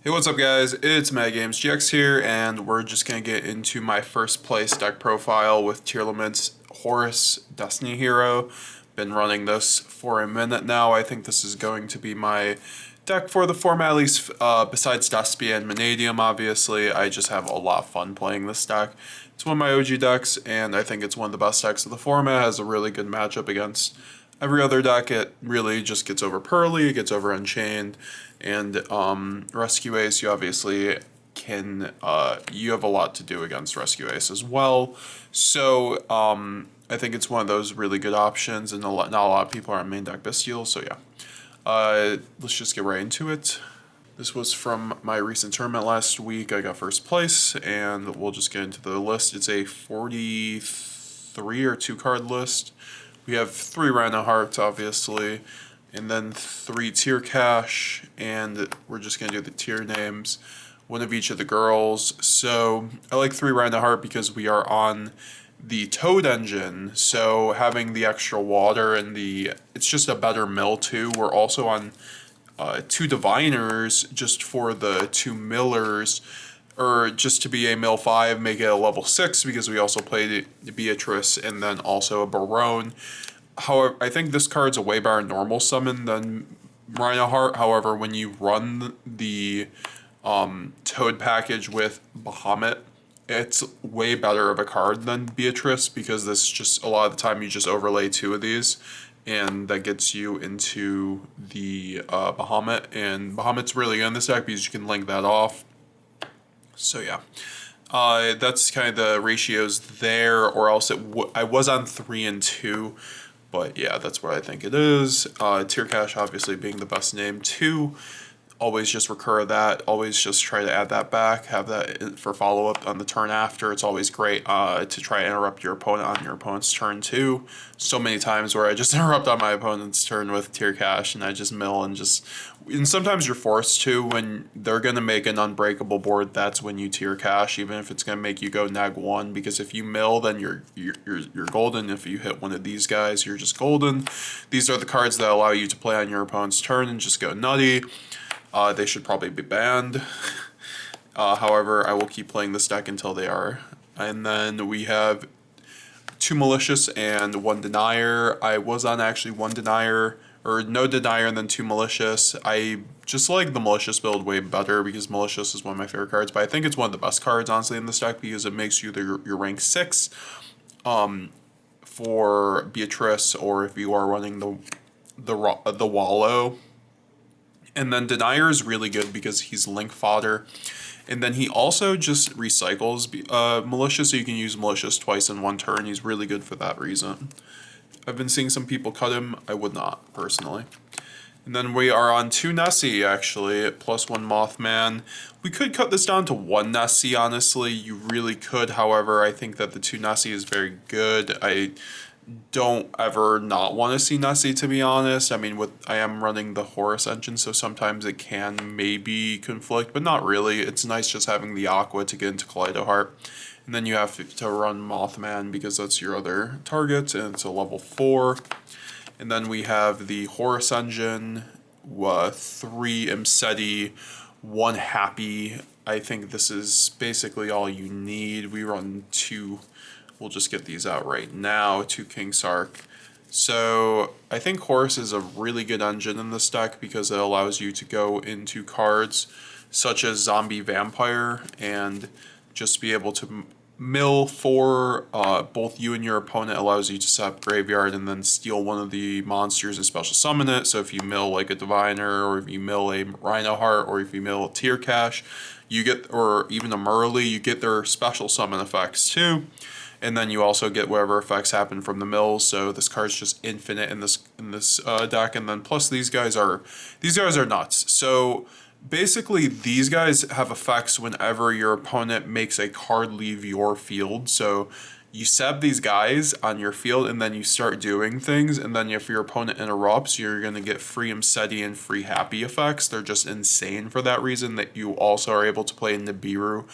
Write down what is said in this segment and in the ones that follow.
Hey, what's up guys? It's MetaGamesGX here, and we're just going to get into my first place deck profile with Tearlament's Horus Destiny Hero. Been running this for a minute now. I think this is going to be my deck for the format, at least besides Despia and Vanadium, obviously. I just have a lot of fun playing this deck. It's one of my OG decks, and I think it's one of the best decks of the format. It has a really good matchup against every other deck. It really just gets over Purrely, it gets over Unchained, and Rescue Ace, you obviously can, you have a lot to do against Rescue Ace as well. So I think it's one of those really good options, and not a lot of people are on main deck Bestial, so yeah. Let's just get right into it. This was from my recent tournament last week. I got first place, and we'll just get into the list. It's a 43 or 2 card list. We have 3 Rhino Hearts, obviously, and then 3 tier cash, and we're just going to do the tier names, one of each of the girls. So I like 3 Rhino Heart because we are on the Toad engine, so having the extra water and it's just a better mill too. We're also on 2 Diviners just for the 2 Millers, or just to be a mill 5, make it a level 6 because we also played Beatrice and then also a Barone. However, I think this card's a way better normal summon than Rhino Heart. However, when you run the Toad package with Bahamut, it's way better of a card than Beatrice because this just, a lot of the time you just overlay 2 of these and that gets you into the Bahamut, and Bahamut's really good in this deck because you can link that off. So yeah, that's kind of the ratios there, or else I was on 3 and 2, but yeah, that's what I think it is. Tier Cash obviously being the best name too. Always just recur that, always just try to add that back, have that for follow-up on the turn after. It's always great to try to interrupt your opponent on your opponent's turn too. So many times where I just interrupt on my opponent's turn with tier cash and I just mill and sometimes you're forced to. When they're going to make an unbreakable board, that's when you tier cash, even if it's going to make you go -1, because if you mill, then you're golden. If you hit one of these guys, you're just golden. These are the cards that allow you to play on your opponent's turn and just go nutty. They should probably be banned. However, I will keep playing this deck until they are. And then we have 2 Malicious and 1 Denier. I was on actually 1 Denier, or no Denier and then 2 Malicious. I just like the Malicious build way better because Malicious is one of my favorite cards, but I think it's one of the best cards, honestly, in this deck because it makes you your rank 6 for Beatrice, or if you are running the Wallow. And then Denier is really good because he's link fodder. And then he also just recycles Malicious, so you can use Malicious twice in 1 turn. He's really good for that reason. I've been seeing some people cut him. I would not, personally. And then we are on 2 Nessie, actually, at +1 Mothman. We could cut this down to 1 Nessie, honestly. You really could. However, I think that the 2 Nessie is very good. I don't ever not want to see Nessie, to be honest. I mean, I am running the Horus engine, so sometimes it can maybe conflict, but not really. It's nice just having the Aqua to get into Kaleido Heart. And then you have to run Mothman because that's your other target, and it's a level 4. And then we have the Horus engine, 3 Imseti, 1 Happy. I think this is basically all you need. We run 2. We'll just get these out right now, 2 King Sark. So I think Horus is a really good engine in this deck because it allows you to go into cards such as Zombie Vampire and just be able to mill for both you and your opponent. Allows you to set up Graveyard and then steal one of the monsters and special summon it. So if you mill like a Diviner, or if you mill a Rhino Heart, or if you mill a Tier Cash, you get, or even a Murley, you get their special summon effects too. And then you also get whatever effects happen from the mills. So this card's just infinite in this deck. And then plus these guys are nuts. So basically these guys have effects whenever your opponent makes a card leave your field. So you sab these guys on your field and then you start doing things, and then if your opponent interrupts, you're going to get free Imseti and free Happy effects. They're just insane for that reason. That you also are able to play Nibiru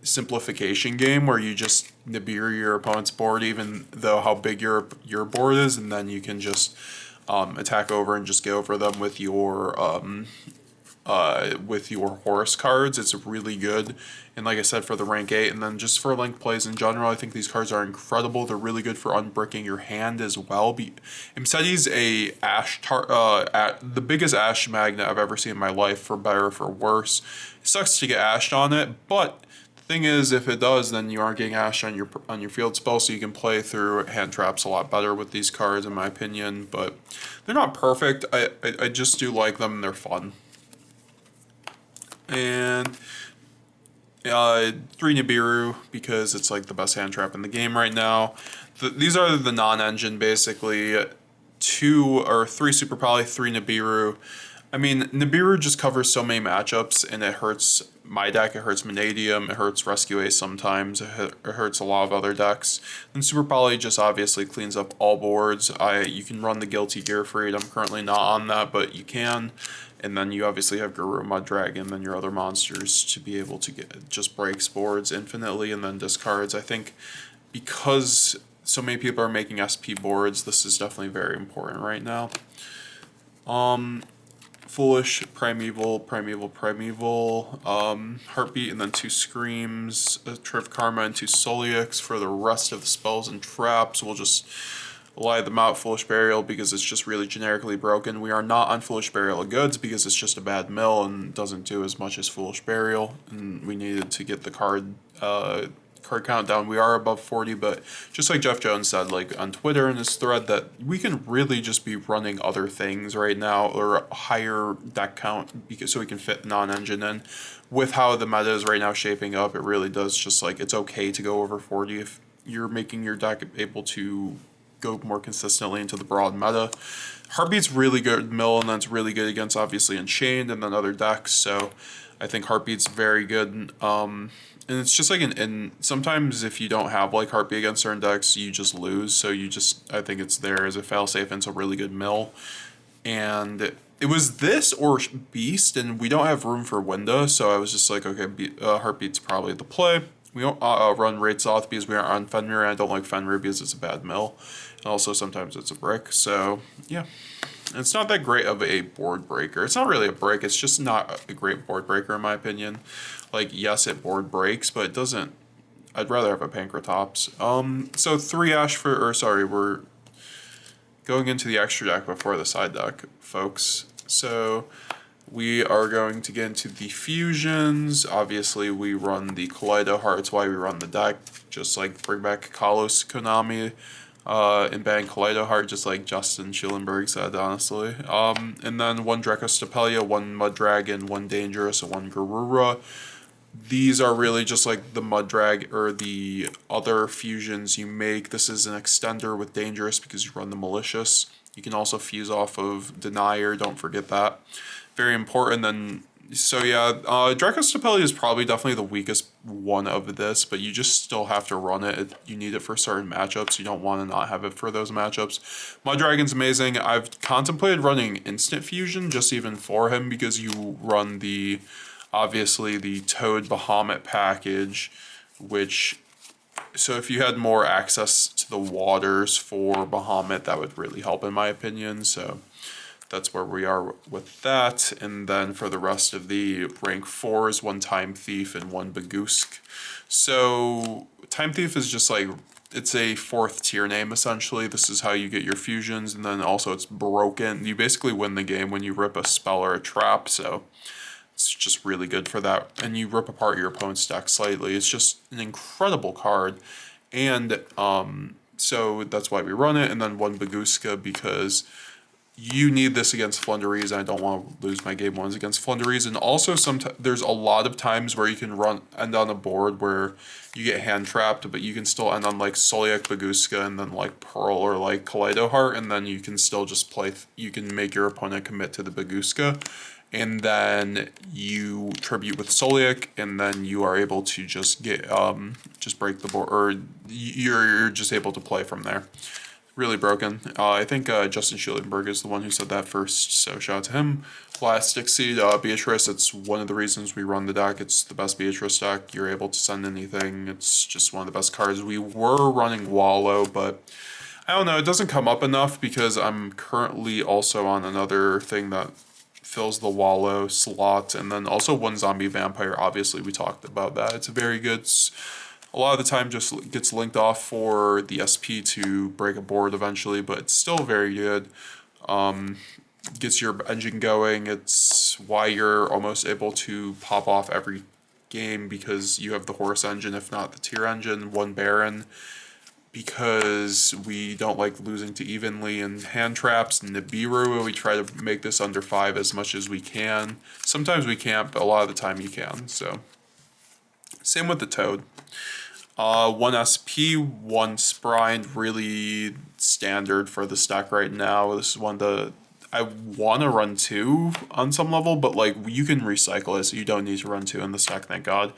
simplification game where you just Nibiru your opponent's board, even though how big your board is, and then you can just attack over and just get over them with your with your Horus cards. It's really good. And like I said, for the rank 8, and then just for link plays in general, I think these cards are incredible. They're really good for unbricking your hand as well. Imseti's a the biggest Ash magnet I've ever seen in my life, for better or for worse. It sucks to get ashed on it, but the thing is, if it does, then you aren't getting ashed on your field spell, so you can play through hand traps a lot better with these cards, in my opinion. But they're not perfect. I just do like them. They're fun. And 3 Nibiru, because it's like the best hand trap in the game right now. These are the non-engine, basically. 2 or 3 Super Poly, 3 Nibiru. I mean, Nibiru just covers so many matchups, and it hurts my deck, it hurts Vanadium, it hurts Rescue Ace sometimes, it hurts a lot of other decks. And Super Poly just obviously cleans up all boards. You can run the Guilty Gear Freed. I'm currently not on that, but you can. And then you obviously have Guru, Mud Dragon, and your other monsters to be able to just breaks boards infinitely and then discards. I think because so many people are making SP boards, this is definitely very important right now. Foolish, Primeval, Heartbeat, and then 2 Screams, a Trip Karma, and 2 Soliacs. For the rest of the spells and traps, we'll just lie them out. Foolish Burial, because it's just really generically broken. We are not on Foolish Burial of Goods, because it's just a bad mill and doesn't do as much as Foolish Burial. And we needed to get the card count down. We are above 40, but just like Jeff Jones said, like on Twitter in his thread, that we can really just be running other things right now, or higher deck count, because so we can fit non-engine in. With how the meta is right now shaping up, it really does just like, it's okay to go over 40 if you're making your deck able to go more consistently into the broad meta. Heartbeat's really good mill, and that's really good against obviously Enchained and then other decks, so I think Heartbeat's very good. And it's just like and sometimes if you don't have like Heartbeat against certain decks, you just lose. So I think it's there as a failsafe, and it's a really good mill. And it was this or Beast, and we don't have room for Winda, so I was just like, okay, Heartbeat's probably the play. We don't run Raid Soth because we aren't on Fenrir, and I don't like Fenrir because it's a bad mill. And also sometimes it's a brick, so yeah. It's not that great of a board breaker. It's not really a break, it's just not a great board breaker in my opinion. Like, yes, it board breaks, but it doesn't. I'd rather have a Pankratops. So 3 Ash we're going into the extra deck before the side deck, folks. So we are going to get into the fusions. Obviously, we run the Kaleido Heart. It's why we run the deck. Just like bring back Kalos Konami and ban Kaleido Heart, just like Justin Schulenberg said, honestly. And then 1 Dracostapelia, 1 Mud Dragon, 1 Dangerous, and 1 Garura. These are really just like the Mud Drag or the other fusions you make. This is an extender with Dangerous because you run the Malicious. You can also fuse off of Denier, don't forget that. Very important. Then, so yeah, Dracostapelia is probably definitely the weakest one of this, but you just still have to run it. You need it for certain matchups. You don't want to not have it for those matchups. Mud Dragon's amazing. I've contemplated running Instant Fusion just even for him because you run the, obviously, the Toad Bahamut package, which, so if you had more access to the waters for Bahamut, that would really help in my opinion. So that's where we are with that. And then for the rest of the rank 4s, 1 Time Thief and 1 Bagoosk. So Time Thief is just like, it's a 4th tier name essentially. This is how you get your fusions, and then also it's broken. You basically win the game when you rip a spell or a trap, so it's just really good for that. And you rip apart your opponent's deck slightly. It's just an incredible card. And so that's why we run it. And then 1 Bagooska because you need this against Flunderies, and I don't want to lose my game 1s against Flunderies. And also there's a lot of times where you can end on a board where you get hand trapped, but you can still end on like Soliak Bagooska and then like Pearl or like Kaleido Heart, and then you can still just play, you can make your opponent commit to the Bagooska. And then you tribute with Soliak, and then you are able to just get just break the board, or you're just able to play from there. Really broken. I think Justin Schulenberg is the one who said that first, so shout out to him. Plastic Seed, Beatrice, it's one of the reasons we run the deck. It's the best Beatrice deck. You're able to send anything. It's just one of the best cards. We were running Wallow, but I don't know, it doesn't come up enough because I'm currently also on another thing that fills the wallow slot, and then also one zombie vampire. Obviously, we talked about that. It's very good. A lot of the time just gets linked off for the SP to break a board eventually, but it's still very good. Gets your engine going. It's why you're almost able to pop off every game, because you have the Horus engine, if not the tier engine, one Baron, because we don't like losing to evenly in hand traps. And Nibiru, we try to make this under 5 as much as we can. Sometimes we can't, but a lot of the time you can. So same with the Toad. 1 SP, 1 Sprine, really standard for the stack right now. This is one that I want to run 2 on some level, but like you can recycle it, so you don't need to run 2 in the stack, thank God.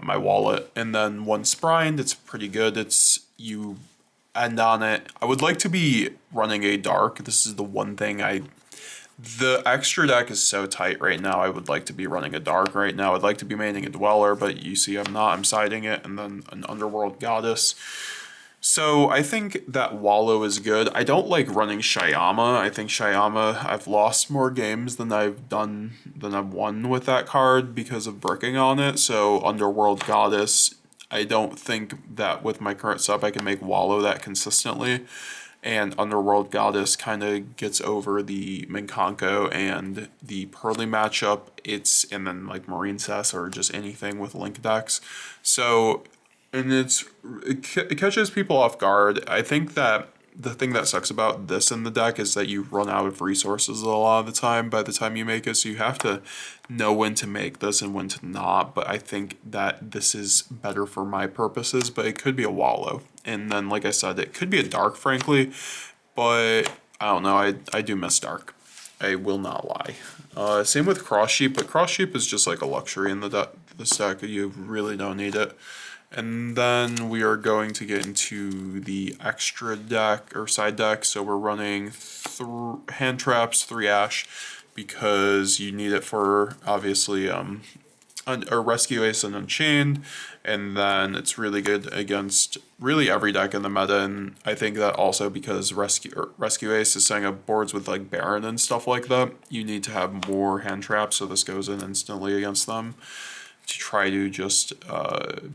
My wallet. And then 1 Sprine, it's pretty good. It's, you end on it. I would like to be running a Dark. This is the one thing the extra deck is so tight right now. I would like to be running a Dark right now. I'd like to be maining a Dweller, but you see I'm not. I'm siding it, and then an Underworld Goddess. So I think that Wallow is good. I don't like running Shyama. I think Shyama, I've lost more games than I've won with that card because of bricking on it. So Underworld Goddess, I don't think that with my current sub I can make Wallow that consistently. And Underworld Goddess kind of gets over the Minkanko and the Purrely matchup. And then like Marine Cess or just anything with Link decks. So, and it catches people off guard. I think that the thing that sucks about this in the deck is that you run out of resources a lot of the time by the time you make it. So you have to know when to make this and when to not. But I think that this is better for my purposes, but it could be a Wallow. And then, like I said, it could be a Dark, frankly, but I don't know. I do miss Dark. I will not lie. Same with Cross Sheep, but Cross Sheep is just like a luxury in the deck. You really don't need it. And then we are going to get into the extra deck or side deck. So we're running hand traps, 3 Ash, because you need it for obviously a Rescue Ace and Unchained, and then it's really good against really every deck in the meta. And I think that also because Rescue Ace is setting up boards with like Baron and stuff like that, you need to have more hand traps, so this goes in instantly against them to try to just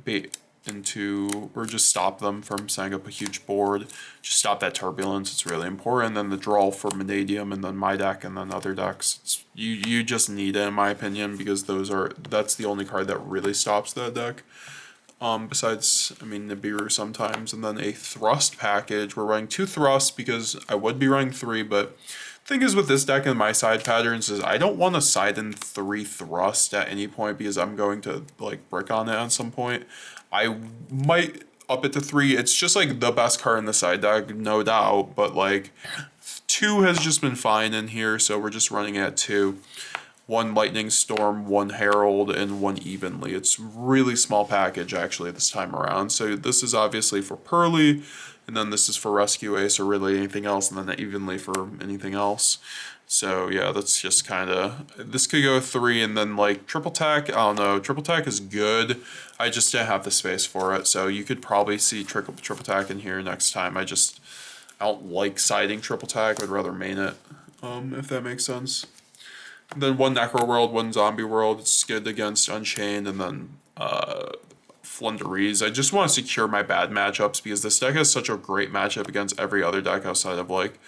bait into or just stop them from setting up a huge board. Just stop that turbulence. It's really important. And then the draw for Vanadium, and then my deck, and then other decks. You just need it in my opinion, because that's the only card that really stops that deck. Besides, I mean, Nibiru sometimes, and then a Thrust package. We're running 2 Thrusts because I would be running 3, but the thing is with this deck and my side patterns is I don't want to side in 3 Thrust at any point, because I'm going to like brick on it at some point. I might up it to 3. It's just like the best card in the side deck, no doubt, but like 2 has just been fine in here, so we're just running at 2. 1 Lightning Storm, 1 Herald, and 1 Evenly. It's really small package actually this time around. So this is obviously for Purrely, and then this is for Rescue Ace or really anything else, and then Evenly for anything else. So yeah, that's just kind of, this could go 3, and then like triple tack, I don't know, triple tack is good. I just didn't have the space for it, so you could probably see triple tack in here next time. I don't like siding triple tack, I'd rather main it, if that makes sense. And then 1 Necro World, 1 Zombie World, it's good against Unchained, and then Flunderees. I just want to secure my bad matchups, because this deck has such a great matchup against every other deck outside of like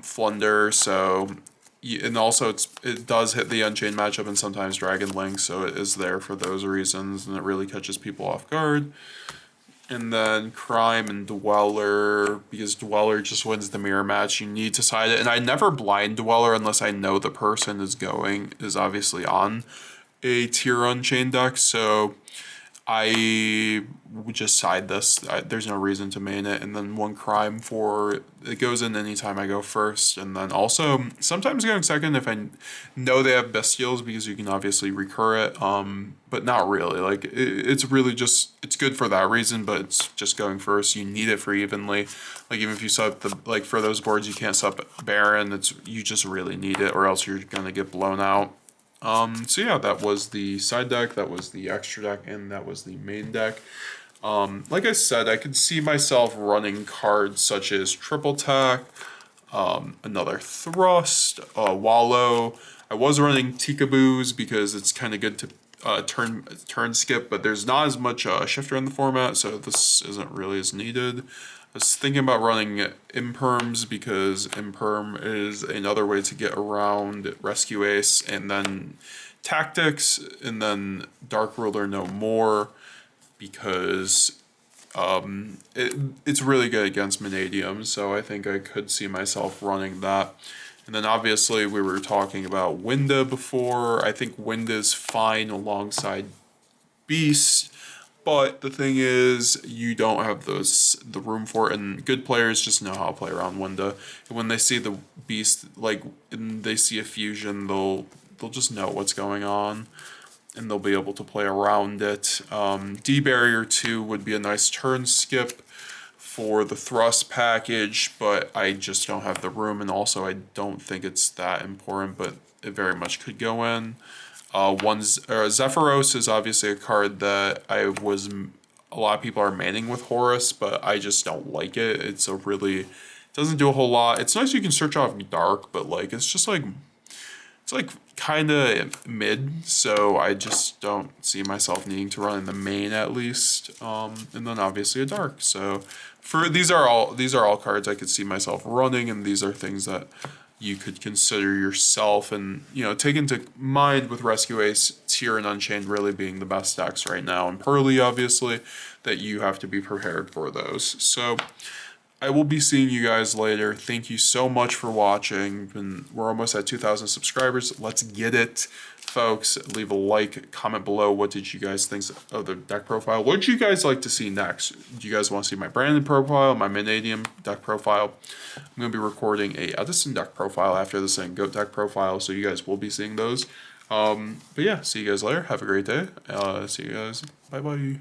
Flunder, so and also it does hit the Unchained matchup and sometimes Dragon Link, so it is there for those reasons, and it really catches people off guard. And then Crime and Dweller, because Dweller just wins the mirror match. You need to side it, and I never blind Dweller unless I know the person is obviously on a tier Unchained deck, so I would just side this. There's no reason to main it. And then 1 Crime it goes in anytime I go first. And then also sometimes going second if I know they have Bestials, because you can obviously recur it. But not really. Like it's really just, it's good for that reason, but it's just going first. You need it for Evenly. Like even if you sub like for those boards you can't sub Baron, you just really need it, or else you're gonna get blown out. So yeah, that was the side deck, that was the extra deck, and that was the main deck. Like I said, I could see myself running cards such as triple tack, another thrust, wallow. I was running Tikaboos because it's kind of good to turn skip, but there's not as much shifter in the format, so this isn't really as needed. I was thinking about running imperms because imperm is another way to get around rescue ace, and then tactics, and then dark ruler no more because it's really good against Vanadium, so I think I could see myself running that. And then obviously we were talking about Winda before. I think Winda's fine alongside Beast, but the thing is you don't have the room for it, and good players just know how to play around Winda. And when they see the Beast, like, and they see a fusion, they'll just know what's going on, and they'll be able to play around it. D Barrier 2 would be a nice turn skip for the thrust package, but I just don't have the room, and also I don't think it's that important, but it very much could go in. Zephyros is obviously a card that a lot of people are manning with Horus, but I just don't like it. It doesn't do a whole lot. It's nice you can search off dark, but like it's kind of mid, so I just don't see myself needing to run in the main at least. And then obviously a dark. So these are all cards I could see myself running, and these are things that you could consider yourself, and take into mind with Rescue Ace, Tier, and Unchained really being the best decks right now, and Purrely obviously, that you have to be prepared for those. So I will be seeing you guys later. Thank you so much for watching. And we're almost at 2,000 subscribers. Let's get it, folks. Leave a like, comment below. What did you guys think of the deck profile? What would you guys like to see next? Do you guys want to see my Brandon profile, my Vanadium deck profile? I'm going to be recording a Edison deck profile after this and Goat deck profile, so you guys will be seeing those. But yeah, see you guys later. Have a great day. See you guys. Bye-bye.